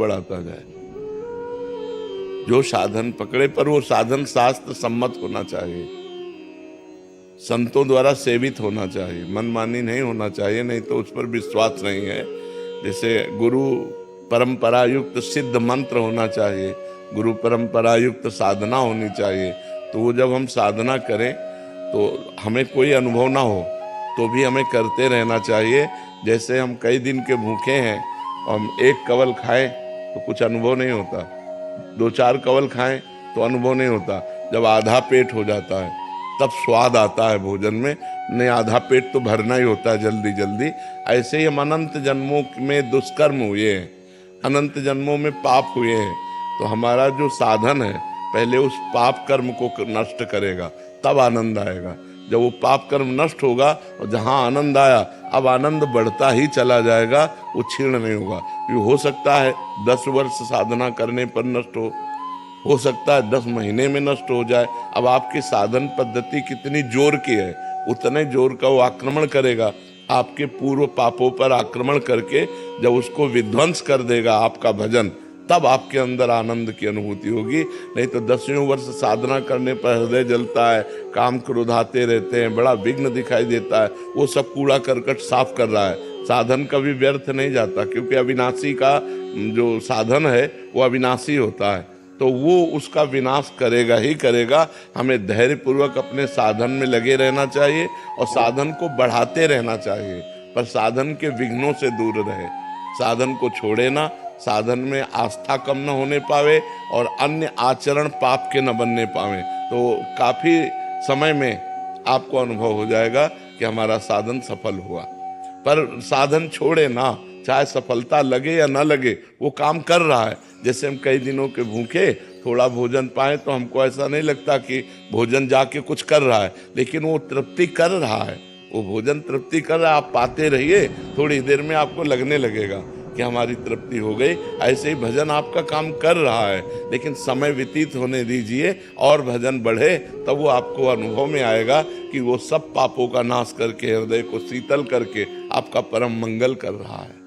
बढ़ाता जाए। जो साधन पकड़े, पर वो साधन शास्त्र सम्मत होना चाहिए, संतों द्वारा सेवित होना चाहिए, मनमानी नहीं होना चाहिए, नहीं तो उस पर विश्वास नहीं है। जैसे गुरु परंपरा युक्त सिद्ध मंत्र होना चाहिए, गुरु परंपरा युक्त साधना होनी चाहिए। तो वो जब हम साधना करें तो हमें कोई अनुभव ना हो तो भी हमें करते रहना चाहिए। जैसे हम कई दिन के भूखे हैं, हम एक कवल खाएं तो कुछ अनुभव नहीं होता, 2-4 कवल खाएं तो अनुभव नहीं होता, जब आधा पेट हो जाता है तब स्वाद आता है भोजन में। नहीं, आधा पेट तो भरना ही होता है जल्दी जल्दी। ऐसे ही हम अनंत जन्मों में दुष्कर्म हुए हैं, अनंत जन्मों में पाप हुए हैं, तो हमारा जो साधन है पहले उस पाप कर्म को नष्ट करेगा, तब आनंद आएगा। जब वो पाप कर्म नष्ट होगा और जहाँ आनंद आया, अब आनंद बढ़ता ही चला जाएगा, वो क्षीण नहीं होगा। ये हो सकता है 10 वर्ष साधना करने पर नष्ट हो सकता है 10 महीने में नष्ट हो जाए। अब आपकी साधन पद्धति कितनी जोर की है, उतने जोर का वो आक्रमण करेगा, आपके पूर्व पापों पर आक्रमण करके जब उसको विध्वंस कर देगा आपका भजन, तब आपके अंदर आनंद की अनुभूति होगी। नहीं तो 10वें वर्ष साधना करने पर हृदय जलता है, काम क्रोध आते रहते हैं, बड़ा विघ्न दिखाई देता है, वो सब कूड़ा करकट साफ कर रहा है। साधन कभी व्यर्थ नहीं जाता, क्योंकि अविनाशी का जो साधन है वो अविनाशी होता है, तो वो उसका विनाश करेगा ही करेगा। हमें धैर्यपूर्वक अपने साधन में लगे रहना चाहिए और साधन को बढ़ाते रहना चाहिए, पर साधन के विघ्नों से दूर रहे, साधन को छोड़े ना, साधन में आस्था कम न होने पावे और अन्य आचरण पाप के न बनने पावे। तो काफी समय में आपको अनुभव हो जाएगा कि हमारा साधन सफल हुआ। पर साधन छोड़े ना, चाहे सफलता लगे या ना लगे, वो काम कर रहा है। जैसे हम कई दिनों के भूखे थोड़ा भोजन पाए तो हमको ऐसा नहीं लगता कि भोजन जाके कुछ कर रहा है, लेकिन वो तृप्ति कर रहा है, वो भोजन तृप्ति कर रहा है। आप पाते रहिए, थोड़ी देर में आपको लगने लगेगा कि हमारी तृप्ति हो गई। ऐसे ही भजन आपका काम कर रहा है, लेकिन समय व्यतीत होने दीजिए और भजन बढ़े, तब वो आपको अनुभव में आएगा कि वो सब पापों का नाश करके, हृदय को शीतल करके आपका परम मंगल कर रहा है।